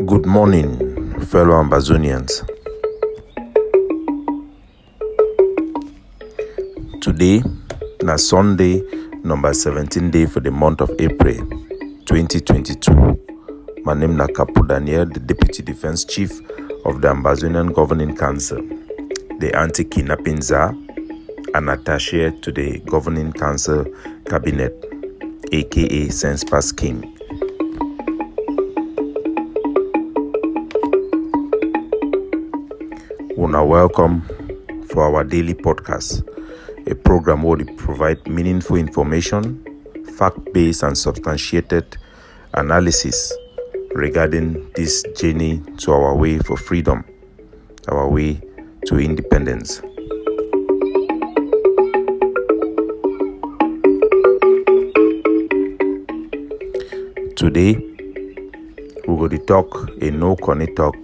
Good morning, fellow Ambazonians. Today, na Sunday, number 17 day for the month of April, 2022. My name na Capo Daniel, the Deputy Defense Chief of the Ambazonian Governing Council, the Anti-Kidnapping Czar, and attaché to the Governing Council Cabinet, aka Sense Pass King. Una welcome for our daily podcast, a program where we provide meaningful information, fact-based and substantiated analysis regarding this journey to our way for freedom, our way to independence. Today, we're going to talk a no-corny talk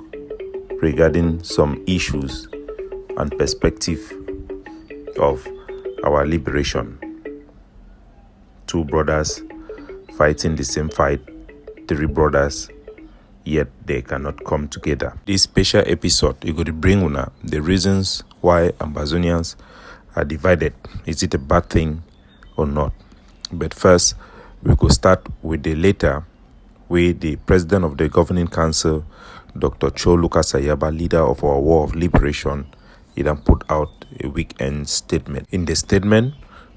regarding some issues and perspective of our liberation. Two brothers fighting the same fight, three brothers, yet they cannot come together. This special episode is going to bring una the reasons why Ambazonians are divided. Is it a bad thing or not? But first, we could start with the letter where the President of the Governing Council, Dr. Cho Lucas Ayaba, leader of our War of Liberation, he then put out a weekend statement. In the statement,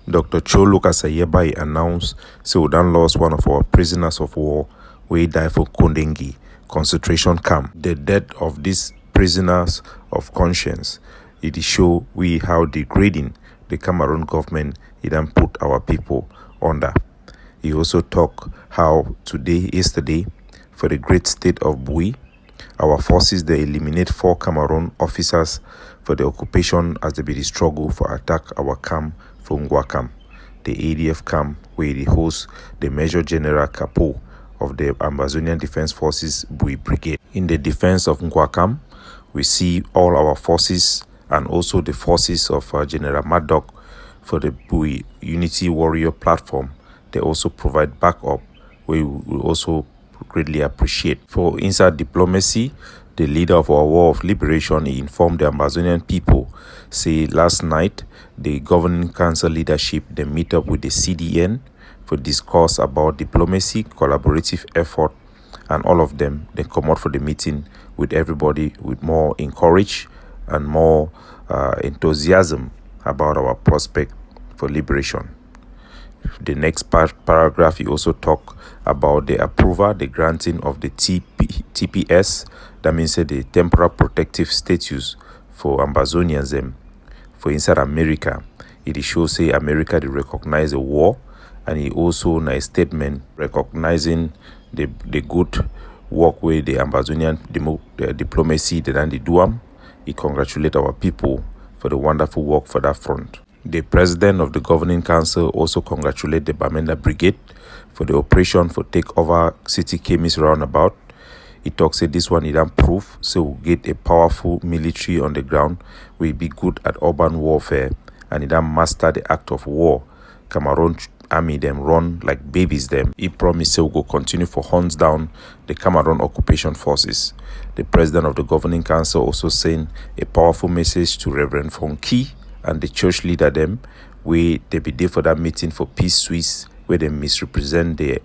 Dr. Cho Lucas Ayaba announced we then lost one of our prisoners of war who died for Kondengi concentration camp. The death of these prisoners of conscience, it show we how degrading the Cameroon government he then put our people under. He also talked how yesterday, for the great state of Bui, our forces, they eliminate 4 Cameroon officers for the occupation as they be the struggle for attack our camp for Ngwa camp, the ADF camp where they host the Major General Capo of the Ambazonian Defense Forces Bui Brigade. In the defense of Ngwa camp, we see all our forces and also the forces of General Maddock for the Bui Unity Warrior platform. They also provide backup, we will also greatly appreciate. For inside diplomacy, the leader of our War of Liberation, he informed the Ambazonian people, say last night, the Governing Council leadership, they meet up with the CDN for discuss about diplomacy, collaborative effort, and all of them, they come out for the meeting with everybody with more encourage and more enthusiasm about our prospect for liberation. The next paragraph, he also talk about the approval, the granting of the TPS, that means the temporal protective status for Ambazonians. For inside America, it shows say America they recognize the war, and he also in a statement recognizing the good work with the Ambazonian diplomacy that they do. He congratulate our people for the wonderful work for that front. The president of the Governing Council also congratulated the Bamenda Brigade for the operation for take over City Kemis roundabout. He talks that this one is done proof, so we'll get a powerful military on the ground, will be good at urban warfare, and he done master the act of war. Cameroon army them run like babies them. He promised he will go continue for hunts down the Cameroon occupation forces. The president of the Governing Council also sent a powerful message to Reverend Fonki and the church leader them, where they be there for that meeting for Peace Suisse, where they misrepresent the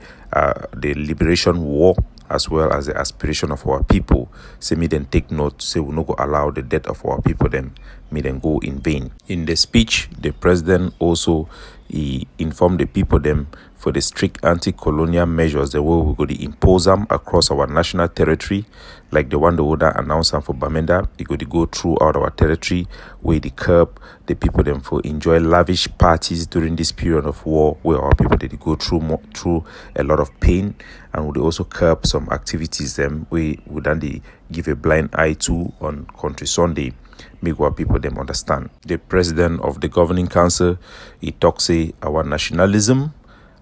liberation war as well as the aspiration of our people. Say me then take note, say we no go allow the death of our people them, me then go in vain. In the speech, the president also he informed the people them for the strict anti-colonial measures the way we go to impose them across our national territory, like the one the order announced for Bamenda. It go to go through our territory where they curb the people them for enjoy lavish parties during this period of war, where our people they go through a lot of pain, and would also curb some activities them we would then they give a blind eye to on Country Sunday. Make our people them understand. The president of the Governing Council, he talks say our nationalism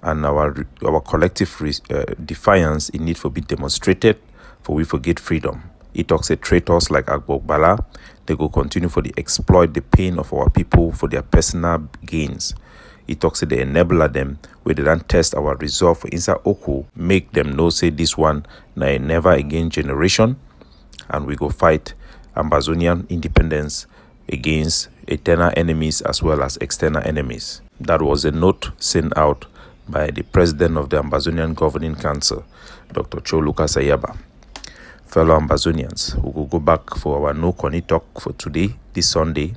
and our collective defiance in need for be demonstrated, for we forget freedom. He talks say traitors like Agbogbala, they go continue for the exploit the pain of our people for their personal gains. He talks to the enabler them, where they don't test our resolve for inside Oko, make them know say this one na a never again generation, and we go fight Ambazonian independence against internal enemies as well as external enemies. That was a note sent out by the president of the Ambazonian Governing Council, Dr. Choluka Sayaba. Fellow Ambazonians, we will go back for our No Connie talk for today, this Sunday.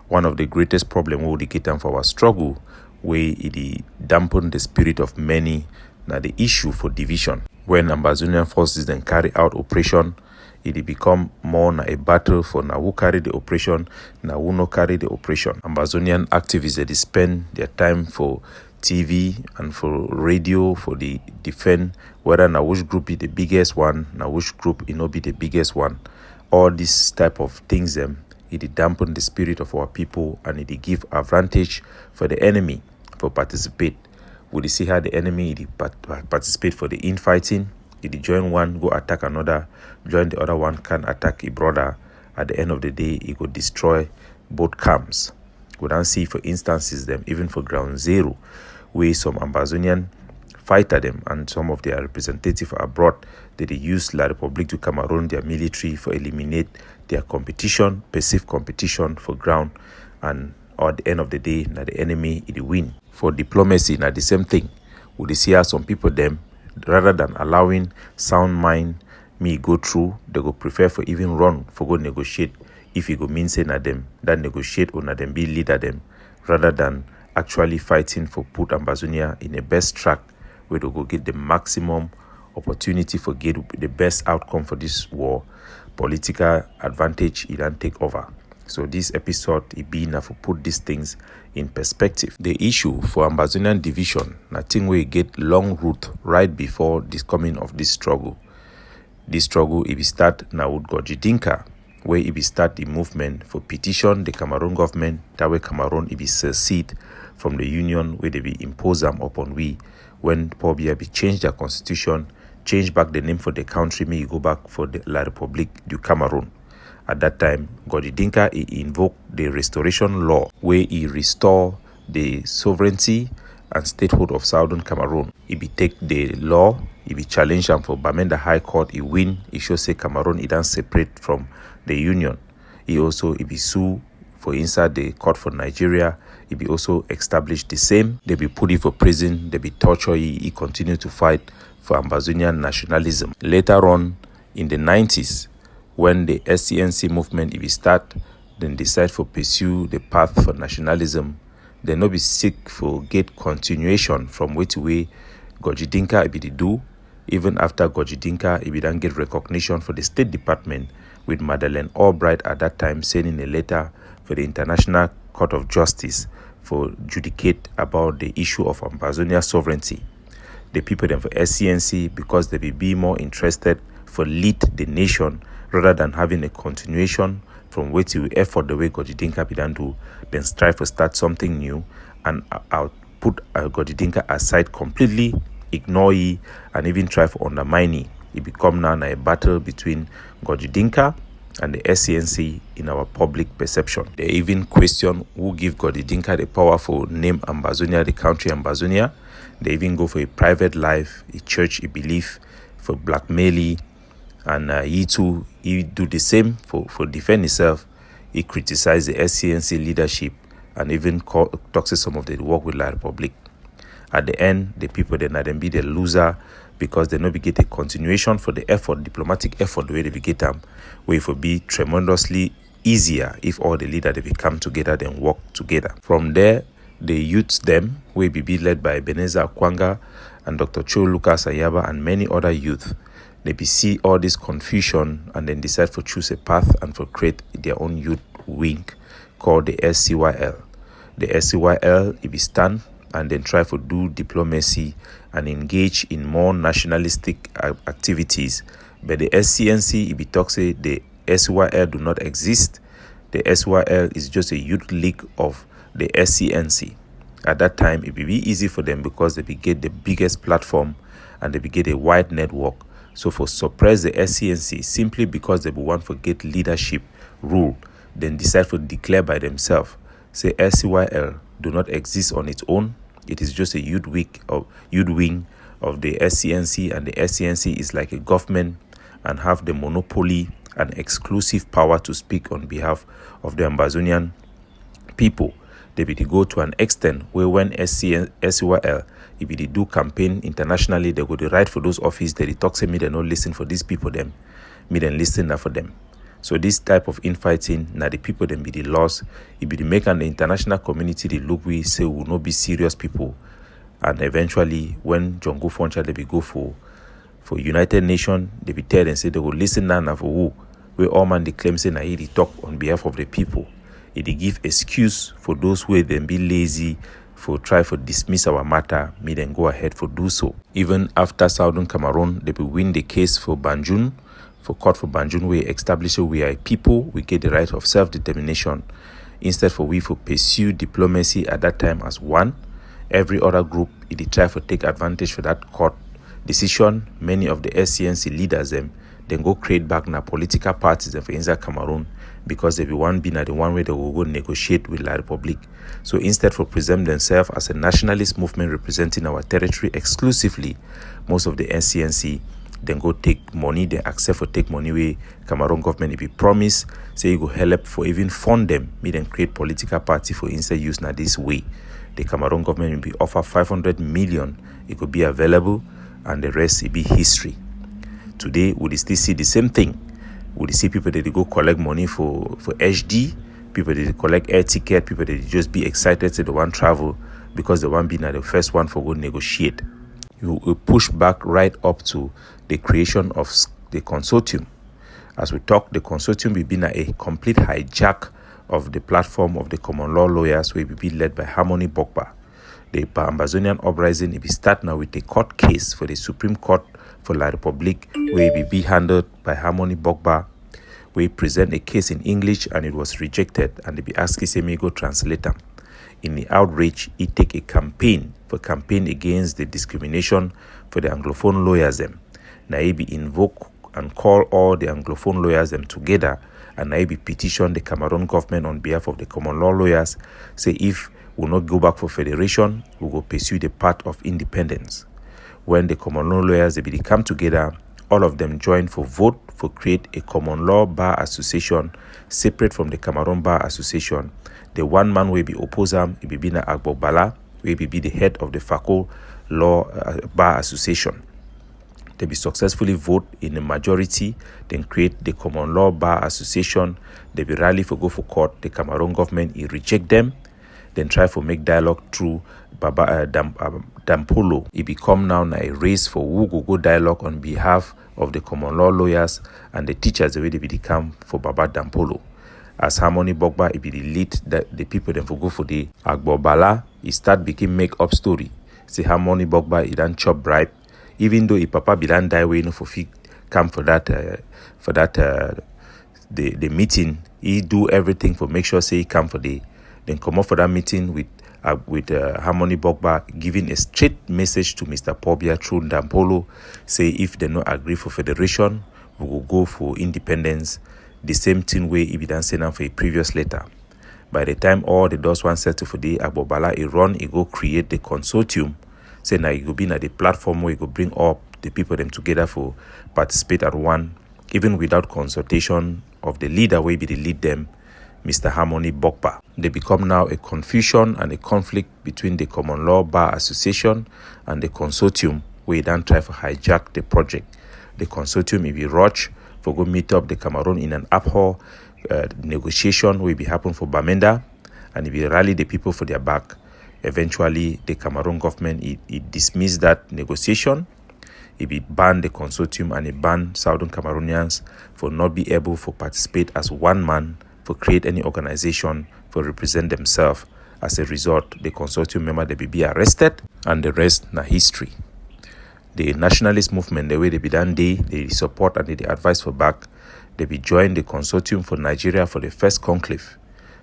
One of the greatest problems we will get for our struggle, where it dampen the spirit of many, na the issue for division. When Ambazonian forces then carry out operation, it become more na a battle for na who carry the operation, na who no carry the operation. Ambazonian activists, they spend their time for TV and for radio for the defend whether na which group be the biggest one, na which group it no be the biggest one. All these type of things it dampen the spirit of our people, and it give advantage for the enemy for participate. We see how the enemy participate for the infighting. It join one, go attack another, join the other one, can attack a brother. At the end of the day, it could destroy both camps. We don't see for instances them, even for ground zero, where some Ambazonian fighter them and some of their representatives abroad, they use La République du Cameroon, their military, for eliminate their competition, perceived competition for ground, and at the end of the day, now the enemy it win. For diplomacy, now the same thing. We see how some people them, rather than allowing sound mind me go through, they go prefer for even run for go negotiate. If you go mean say na them that negotiate or na them be leader them, rather than actually fighting for put Ambazonia in a best track where they go get the maximum opportunity for get the best outcome for this war. Political advantage it don't take over. So this episode it be enough to put these things in perspective. The issue for Ambazonian division, nothing we get long route right before this coming of this struggle. This struggle it be start now with Gojidinka, where it be start the movement for petition the Cameroon government that way Cameroon it be secede from the union where they be impose them upon we when Pobia be change their constitution, change back the name for the country, may go back for the La République du Cameroon. At that time, Godidinka he invoked the restoration law where he restore the sovereignty and statehood of Southern Cameroon. He be take the law, he be challenge them for Bamenda High Court, he win, he should say Cameroon he don't separate from the union. He also he be sue for inside the court for Nigeria. He be also established the same. They be put him for prison, they be torture, he continue to fight for Ambazonian nationalism. Later on in the 90s, when the SCNC movement if start, then decide for pursue the path for nationalism, they no be seek for get continuation from way to way Gojidinka be the do. Even after Gojidinka, if don't get recognition for the State Department, with Madeleine Albright at that time sending a letter for the International Court of Justice for judicate about the issue of Ambazonia sovereignty. The people then for SCNC, because they be more interested for lead the nation rather than having a continuation from way to effort the way Gojidinka be done do, then strive to start something new and put Gojidinka aside completely, ignore ye, and even try to undermine ye. It become now a battle between Gojidinka and the SCNC in our public perception. They even question who give Gojidinka the power for name Ambazonia, the country Ambazonia. They even go for a private life, a church, a belief, for blackmail, and he too, he do the same for defend himself. He criticize the SCNC leadership and even talks to some of the work with La République. At the end, the people then be the loser because they not be get a continuation for the effort, diplomatic effort, the way they be get them, where it will be tremendously easier if all the leaders they come together then work together. From there, the youths them will be led by Beneza Kwanga and Dr. Choluka Sayaba and many other youth. They be see all this confusion and then decide for choose a path and for create their own youth wing called the SCYL. The SCYL it be stand and then try to do diplomacy and engage in more nationalistic activities. But the SCNC, if it talks say the SYL do not exist, the SYL is just a youth league of the SCNC. At that time, it will be easy for them because they will get the biggest platform and they will get a wide network. So for suppress the SCNC simply because they will want to get leadership rule, then decide to declare by themselves, say SCYL do not exist on its own. It is just a youth wing of the SCNC, and the SCNC is like a government and have the monopoly and exclusive power to speak on behalf of the Ambazonian people. They be go to an extent where when SCYL, if they do campaign internationally, they go to write for those office, they talk to me, they don't listen for these people, them, me then listen now for them. So this type of infighting, now the people then be the loss. It be the make and the international community, they look, we say will not be serious people. And eventually, when John Go Foncha, they be go for United Nations, they be tell and say they will listen now for who, where all man they claim say, now he talk on behalf of the people. It give excuse for those who then be lazy for try for dismiss our matter, me then go ahead for do so. Even after Southern Cameroon, they will win the case for Banjul, for court for Banjul, we establish we are a people, we get the right of self-determination. Instead for we for pursue diplomacy at that time as one, every other group, it try for take advantage for that court decision. Many of the SCNC leaders then go create back na political parties for inside Cameroon, because they be one being at the one way they will go negotiate with La Republic. So instead for present themselves as a nationalist movement representing our territory exclusively, most of the SCNC then go take money, they accept for take money where Cameroon government if you promise, say you go help for even fund them, me then create political party for instead use now this way. The Cameroon government will be offer 500 million, it could be available, and the rest will be history. Today, we still see the same thing. We see people that they go collect money for HD, people that they collect air ticket, people that they just be excited to the one travel because the one being the first one for go negotiate. You push back right up to the creation of the consortium. As we talk, the consortium will be a complete hijack of the platform of the common law lawyers, will be led by Harmony Bogba. The Ambazonian uprising will be start now with a court case for the Supreme Court for La Republic, where it will be handled by Harmony Bogba. We present a case in English and it was rejected, and they be asking Semi go translate them. In the outrage, he take a campaign against the discrimination for the Anglophone lawyers them. Now he be invoke and call all the Anglophone lawyers them together, and now he be petition the Cameroon government on behalf of the common law lawyers, say if we will not go back for federation, we will pursue the path of independence. When the common law lawyers they come together, all of them join for vote for create a common law bar association separate from the Cameroon Bar Association. The one man will be opposer, it will be Agbo Bala, will be the head of the Fako Law Bar Association. They be successfully vote in a majority, then create the Common Law Bar Association. They be rally for go for court. The Cameroon government he reject them, then try for make dialogue through Dampolo. It become now a race for who go dialogue on behalf of the common law lawyers and the teachers the way they become for Baba Dampolo. As Harmony Bogba, it be the lead that the people then for go for the Agbo Bala, he start became make up story. Say Harmony Bogba, he done chop bribe, even though he papa be done die way no for fit come for that the meeting. He do everything for make sure say he come for the then come up for that meeting with Harmony Bogba giving a straight message to Mr. Pobia through Dampolo, say if they not agree for federation, we will go for independence. The same thing way he be done saying for a previous letter. By the time all the doors one settle for the Agbobala, he run, he go create the consortium. Say now he go be at the platform where he go bring up the people them together for participate at one, even without consultation of the leader where be the lead them, Mr. Harmony Bogba. They become now a confusion and a conflict between the Common Law Bar Association and the consortium, where they don't try to hijack the project. The consortium will be rushed for go meet up the Cameroon in an abhor negotiation will be happen for Bamenda, and it will rally the people for their back. Eventually, the Cameroon government it dismissed that negotiation. It will ban the consortium and it ban Southern Cameroonians for not be able to participate as one man for create any organization for represent themselves. As a result, the consortium member they be arrested, and the rest na history. The nationalist movement, the way they be done they support and they advise for back. They be join the consortium for Nigeria for the first conclave,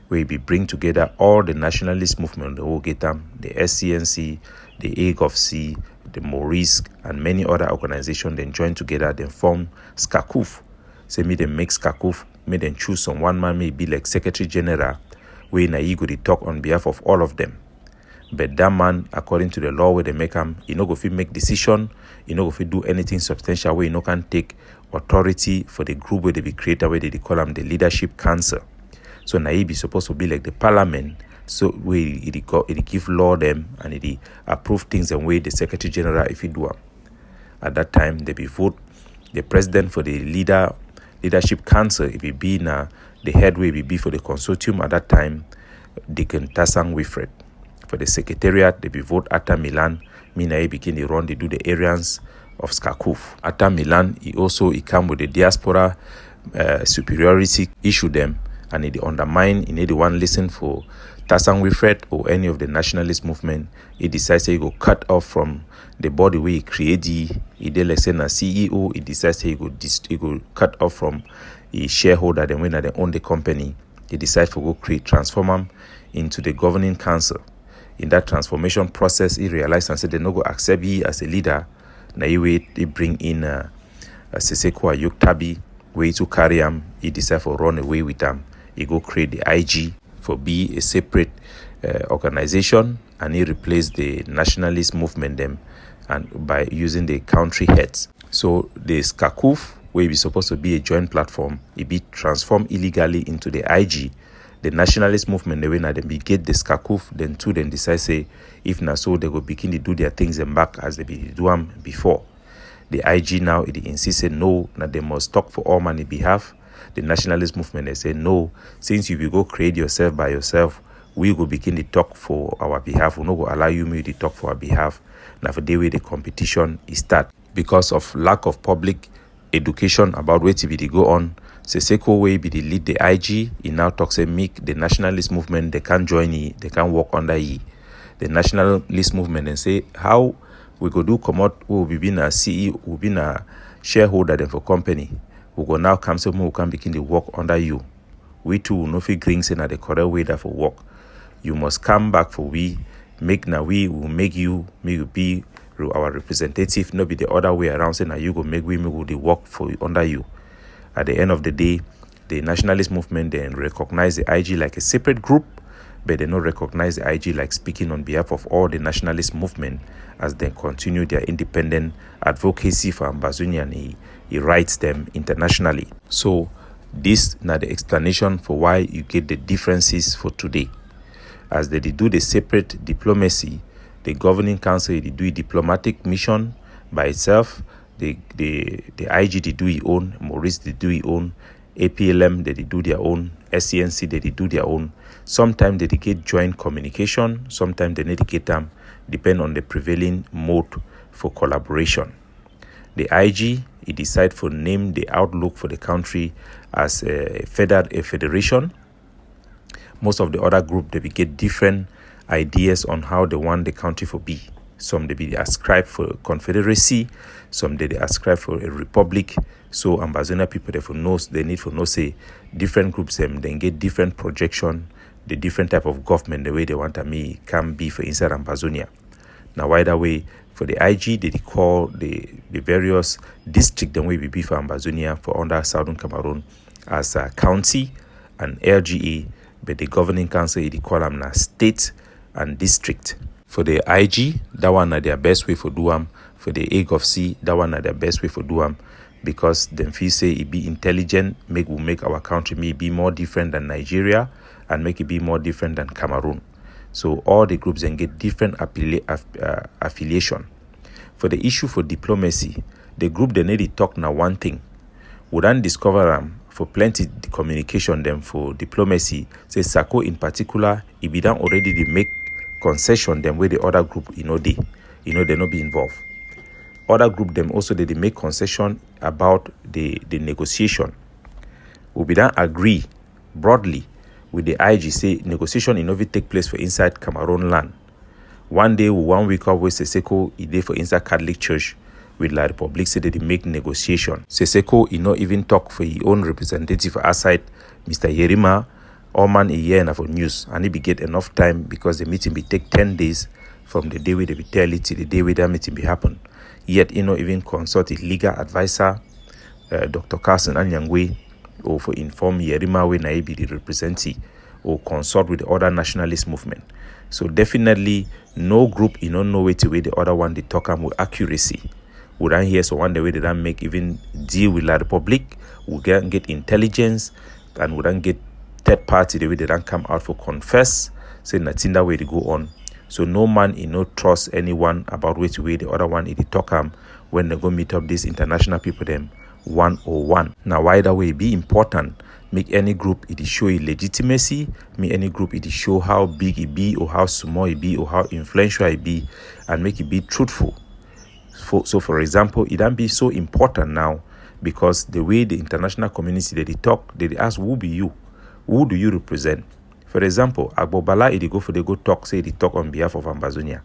where we bring together all the nationalist movement, the Ogetam, the SCNC, the AGOFC, the Maurice, and many other organizations. Then join together, then form SCACUF. Say me them make SCACUF, may then choose some one man may be like Secretary General, where na he go to talk on behalf of all of them. But that man, according to the law where they make him, he no go fit make decision, he no go fit do anything substantial where he no can take authority for the group where they be created, where they call them the leadership council. So now he be supposed to be like the parliament, so where it give law them and it approve things and way the secretary general if he do them. At that time they be vote the president for the leadership council. If it be now the head way be for the consortium at that time, Deacon Tasang Wilfred. For the secretariat, they be vote Atta Milan. Mina he begin the run, they do the areas of Skakuf. Atta Milan, he come with the diaspora superiority issue them, and he undermine, he need the one listen for Tasang Wilfred or any of the nationalist movement. He decides he go cut off from the body where he create he did like say na CEO. He decides he go cut off from the shareholder them when they own the company. He decides to go transform them into the governing council. In that transformation process, he realized and said they no go accept he as a leader. Now he bring in Seseko Ayuktabi, way to carry him. He decide to run away with him. He go create the IG for be a separate organization, and he replaced the nationalist movement them and by using the country heads. So the Skakuf, where be supposed to be a joint platform, it be transformed illegally into the IG. The nationalist movement, they win and then get the Skakuf, then decide say, if na so, they go begin to do their things and back as they be do them before. The IG now, it insists no, that they must talk for all money behalf. The nationalist movement, they say no, since you will go create yourself by yourself, we go begin to talk for our behalf. We no go allow you to talk for our behalf. Now for the way the competition is start. Because of lack of public education about where TBD go on, Seseko way be the lead the IG. He now talks say make the nationalist movement, they can't join ye, they can't work under ye. The nationalist movement and say how we go do come out, we will be a CEO, we will be a shareholder then for company. We go now come some who can begin to work under you. We too will not feel green saying the correct way that for work. You must come back for we will make you be our representative, not be the other way around saying you go make we will the work for under you. At the end of the day, the nationalist movement then recognize the IG like a separate group, but they don't recognize the IG like speaking on behalf of all the nationalist movement as they continue their independent advocacy for Ambazonia, and he writes them internationally. So this now the explanation for why you get the differences for today. As they do the separate diplomacy, the governing council they do a diplomatic mission by itself. The IG they do its own, Maurice they do its own, APLM they do their own, SCNC they do their own. Sometimes they dedicate joint communication, sometimes they dedicate them depend on the prevailing mode for collaboration. The IG it decide for name the outlook for the country as a federation. Most of the other group they get different ideas on how they want the country to be. Some they be ascribed for confederacy, some they ascribe for a republic. So Ambazonia people they need for know say different groups them then get different projection, the different type of government the way they want can be for inside Ambazonia. Now either way for the IG they call the various district the way we be for Ambazonia for under Southern Cameroon as a county and LGA, but the governing council they call them na state and district. For the IG, that one are their best way for do them. For the AGOFC, that one are their best way for do them, because them feel say it be intelligent, will make our country may be more different than Nigeria and make it be more different than Cameroon. So all the groups then get different affiliation. For the issue for diplomacy, the group they need to talk now one thing. We don't discover them for plenty communication them for diplomacy. Say Sako in particular, it be done already they make concession them where the other group they not be involved. Other group them also they make concession about the negotiation. We be done agree broadly with the IG say negotiation take place for inside Cameroon land. One day 1 week up with Seseko day for inside Catholic Church with La Republic say they make negotiation. Seseko not even talk for his own representative outside Mr. Yerima. All man a year enough for news, and it be get enough time because the meeting be take 10 days from the day where they be tell it to the day where that meeting be happen. Yet even consult his legal advisor, Dr. Carson Anyangwe, or for inform Yerima when I be the representative, or consult with the other nationalist movement. So definitely no group you don't know way the other one they talk with accuracy. We don't hear so one the way they don't make even deal with La Republic. We get intelligence, and we don't get third party the way they don't come out for confess. Saying that in that way they go on. So no man no trust anyone about which way the other one they talk when they go meet up these international people them 101. Now why that way be important? Make any group it show it legitimacy, make any group it show how big it be or how small it be or how influential it be, and make it be truthful. So for example, it don't be so important now because the way the international community they talk, they ask who be you? Who do you represent? For example, Agbobala they go talk, say they talk on behalf of Ambazonia.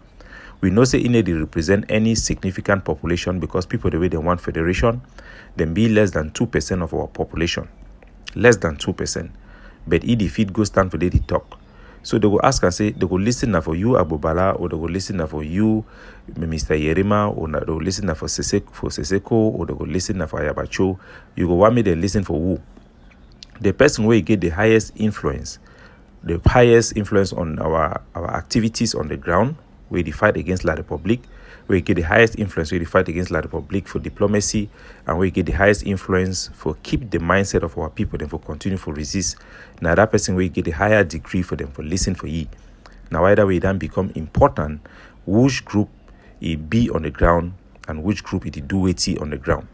We know say they represent any significant population because people the way they want federation, then be less than 2% of our population. Less than 2%. But if it goes stand for they talk. So they go ask and say, they go listen now for you, Agbobala, or they go listen now for you, Mr. Yerima, or they go listen now for Seseko, or they go listen now for Ayabacho. You go want me to listen for who? The person where you get the highest influence on our activities on the ground, where they fight against La Republic, where you get the highest influence, where they fight against La Republic for diplomacy, and where you get the highest influence for keep the mindset of our people, then for continue for resist. Now that person where you get the higher degree for them for listen for ye. Now either way then become important, which group it be on the ground and which group it do it on the ground.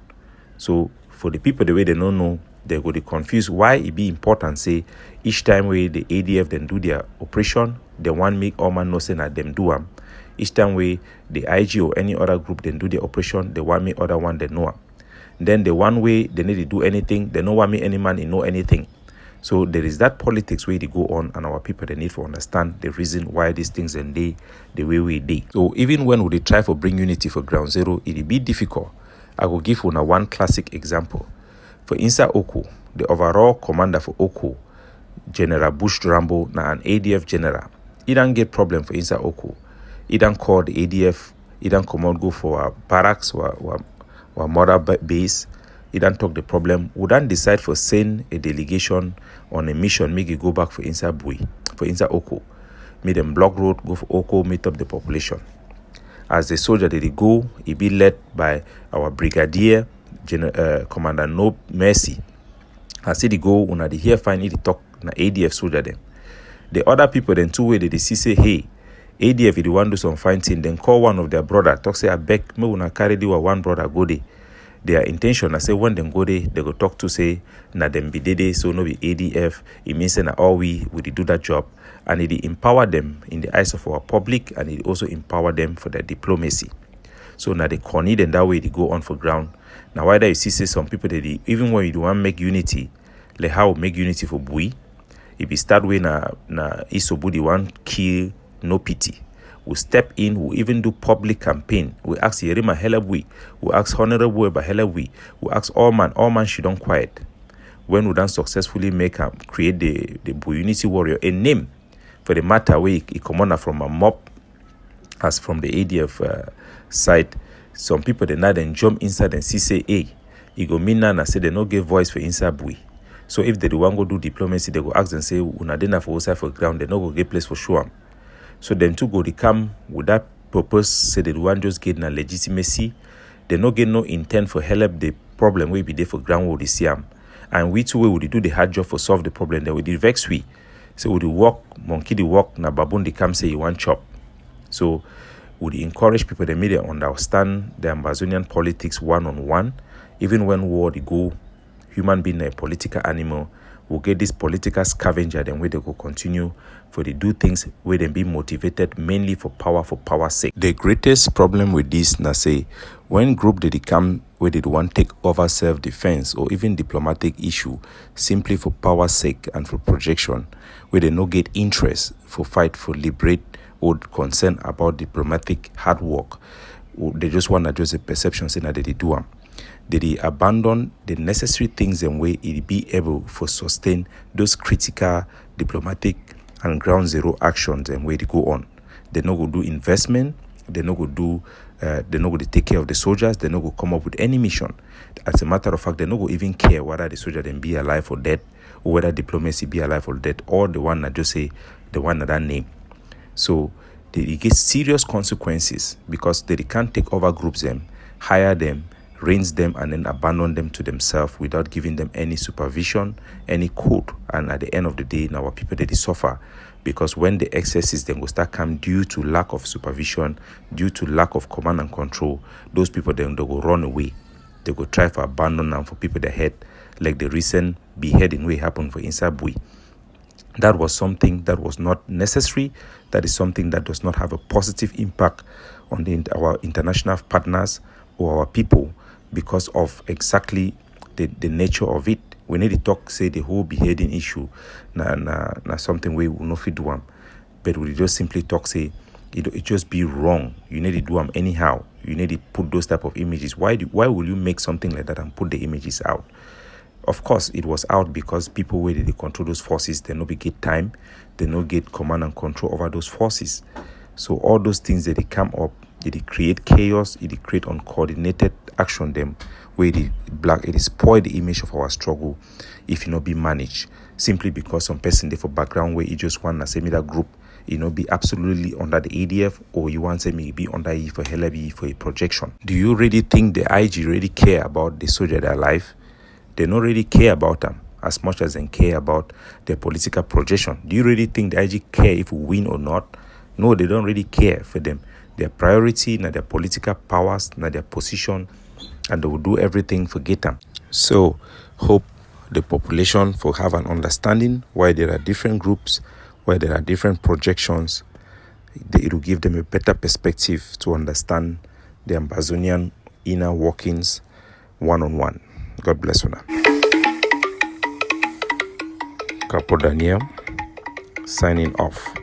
So for the people the way they don't know, they go to confuse why it be important. Say each time where the ADF then do their operation, they want make all man know say that them do them. Each time where the IG or any other group then do their operation, they want me other one they know them. Then the one way they need to do anything, they don't want me any man know anything. So there is that politics where they go on, and our people they need to understand the reason why these things and they the way we did. So even when we try for bring unity for ground zero, it'll be difficult. I will give you one classic example. For Insa Oko, the overall commander for Oko, General Bush Rambo, now an ADF general, he don't get problem for Insa Oko. He don't call the ADF, he don't come out go for barracks or mother base. He don't talk the problem. We don't decide for send a delegation on a mission, make it go back for Insa Bui, for Insa Oko. Make them block road, go for Oko, meet up the population. As the soldier they go, he be led by our brigadier, Commander No Mercy. As they go, when they hear finally they talk na ADF soldier them. The other people then two way they see say, hey, ADF if they want to do some fine thing, then call one of their brother, talk say I beg me when I carry the one brother go there. Their intention, I say when them go there, they go talk to say na them be dede, so no be ADF. It means that all we do that job, and it empower them in the eyes of our public, and it also empower them for their diplomacy. So now they connect and that way they go on for ground. Now why do you see say some people that even when you do want make unity, like how make unity for Bui, if you start with na Isobudi one kill no pity. We step in, we even do public campaign. We ask Yerima Helabui, we ask Honorable Weba Helabui, we ask all man should don't quiet. When we don't successfully create the Unity Warrior a name for the matter where it come on from a mob as from the ADF side. Some people they not then jump inside and see say, hey, you go mean and say they no give voice for inside Bui. So if they do want go do diplomacy, they go ask and say, una dena for outside for ground, they no go get place for sure. So them two go they come with that purpose, say they want just get na legitimacy. They no get no intent for help the problem we be there for ground where they see them. And we too would do the hard job for solve the problem. They would vex we. So would walk, monkey the walk, na baboon they come say you want chop. So would encourage people the media understand the Ambazonian politics one-on-one. Even when war they go, human being a political animal, will get this political scavenger, then where they go continue for they do things where they be motivated mainly for power's sake. The greatest problem with this, na say, when group they come where they want take over self-defense or even diplomatic issue simply for power's sake and for projection, where they no get interest for fight for liberate or concern about diplomatic hard work, or they just want to just a perception saying that they do them. They abandon the necessary things and way it be able for sustain those critical diplomatic and ground zero actions and way they go on. They no go do investment. They no go do. They no go take care of the soldiers. They no go come up with any mission. As a matter of fact, they no go even care whether the soldier then be alive or dead, or whether diplomacy be alive or dead, or the one that just say the one that name. So they get serious consequences because they can't take over groups them, hire them, rinse them, and then abandon them to themselves without giving them any supervision, any code. And at the end of the day, now our people they suffer because when the excesses then will start come due to lack of supervision, due to lack of command and control, those people then they will run away. They will try for abandon them for people that had like the recent beheading way happened for inside Bui. That was something that was not necessary. That is something that does not have a positive impact on our international partners or our people because of exactly the nature of it. We need to talk, say, the whole beheading issue, na something we will not fit do them. But we just simply talk, say, it just be wrong. You need to do them anyhow. You need to put those type of images. Why will you make something like that and put the images out? Of course, it was out because people where they control those forces, they no be get time, they no get command and control over those forces. So all those things that they come up, they create chaos, it create uncoordinated action them, where it spoil the image of our struggle if it not be managed. Simply because some person there for background where you just want to say me that group, be absolutely under the ADF, or you want to say me be under E for Helabi for a projection. Do you really think the IG really care about the soldier that are alive? They don't really care about them as much as they care about their political projection. Do you really think the IG care if we win or not? No, they don't really care for them. Their priority, not their political powers, not their position, and they will do everything for get them. So, hope the population for have an understanding why there are different groups, why there are different projections. It will give them a better perspective to understand the Ambazonian inner workings one-on-one. God bless you now. Capo Daniel, signing off.